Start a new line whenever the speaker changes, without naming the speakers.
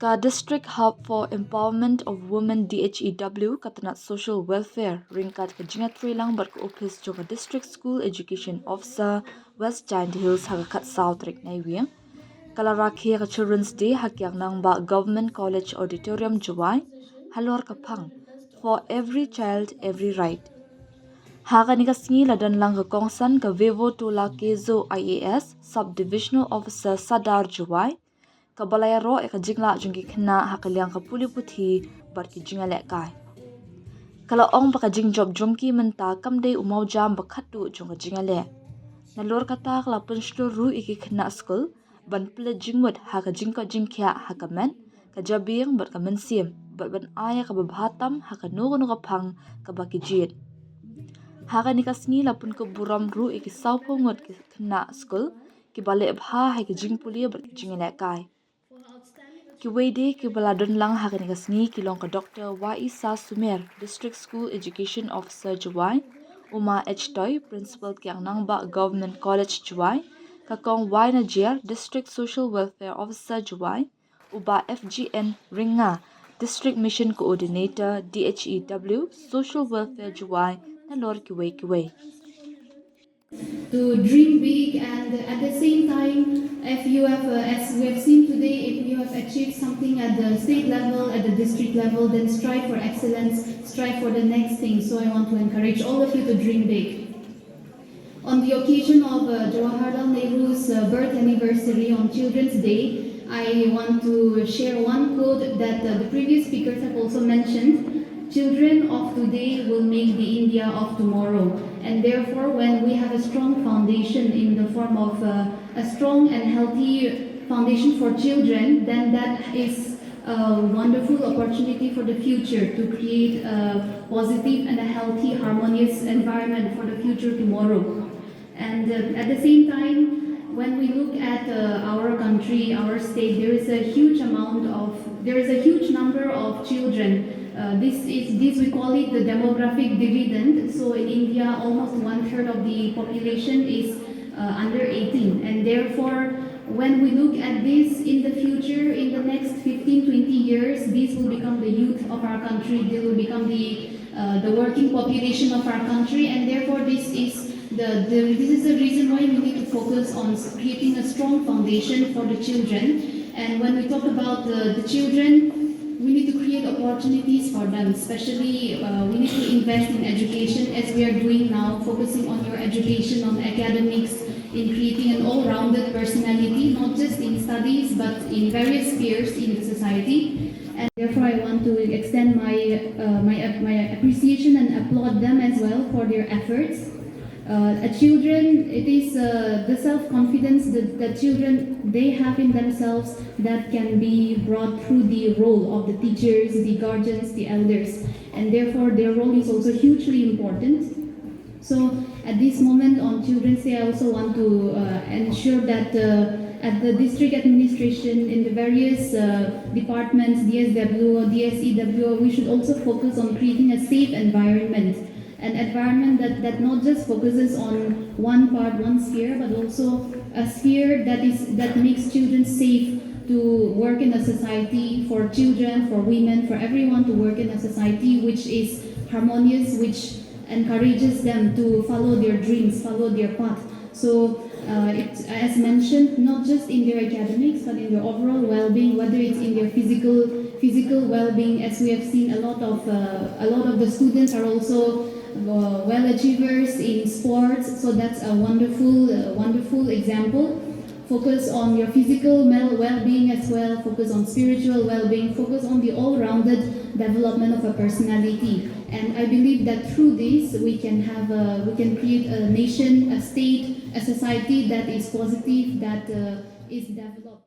Ka District Hub for Empowerment of Women DHEW katana Social Welfare ringkat ka jingatri lang bat ka office jo ka District School Education Officer West Giant Hills hagakat South Rik Naiwing. Kala rakhi ka Children's Day hakyak nang ba Government College Auditorium Jawai halor kapang for every child every right. Haka ni kasingi ladan lang ka kongsan ka Vivo Tula Kezo IAS Subdivisional Officer Sadar Jawai kabalaya ro e ka jingla jungi khna hakaliang ka puli puthi bar ki jinga le kai kala ong ba ka jing job jumki menta kamde umau jam ba khatu junga jinga le nalor kata kala punshlo ru iki khna school ban ple jingmut ha ka jingka jingkhya ha ka men ka jabing bar ka men sim ban aya ka babhatam ha ka no ka phang ka ba ki jit ha ka nikasngi lapun ko buram ru iki saupo ngot ki khna school ki bale bha ha ki jing puli bar ki jinga le kai ki wede ki baladun lang hakan kasni kilong ka Dr. Waisa Sumer District School Education Officer Jawai Uma H. Toy Principal Kiang Nangba Government College Jawai Kakong Y. Najir District Social Welfare Officer Jawai Uba FGN Ringa District Mission Coordinator DHEW Social Welfare Jawai Nalor Kiway
to dream big, and at the same time, if you have, as we have seen today, if you have achieved something at the state level, at the district level, then strive for excellence, strive for the next thing. So I want to encourage all of you to dream big. On the occasion of Jawaharlal Nehru's birth anniversary on Children's Day, I want to share one quote that the previous speakers have also mentioned. Children of today will make the India of tomorrow. And therefore, when we have a strong foundation in the form of a strong and healthy foundation for children, then that is a wonderful opportunity for the future to create a positive and a healthy, harmonious environment for the future tomorrow. And at the same time, when we look at our country, our state, there is a huge number of children. This we call it the demographic dividend. So in India, almost 1/3 of the population is under 18, and therefore, when we look at this in the future, in the next 15-20 years, these will become the youth of our country. They will become the working population of our country, and therefore, this is the reason why we need to focus on creating a strong foundation for the children. And when we talk about the children, we need to create opportunities for them, especially we need to invest in education as we are doing now, focusing on your education, on academics, in creating an all-rounded personality, not just in studies, but in various spheres in the society. And therefore, I want to extend my appreciation and applaud them as well for their efforts. Children, it is the self-confidence that children they have in themselves that can be brought through the role of the teachers, the guardians, the elders, and therefore their role is also hugely important. So at this moment on Children's Day, I also want to ensure that at the district administration, in the various departments, DSW, DSEW, we should also focus on creating a safe environment. An environment that not just focuses on one part, one sphere, but also a sphere that makes children safe to work in a society, for children, for women, for everyone to work in a society which is harmonious, which encourages them to follow their dreams, follow their path. So as mentioned, not just in their academics, but in their overall well-being, whether it's in their physical well-being, as we have seen a lot of the students are also well achievers in sports, so that's a wonderful example. Focus on your physical well-being as well, focus on spiritual well-being, focus on the all-rounded development of a personality. And I believe that through this we can create a nation, a state, a society that is positive, that is developed.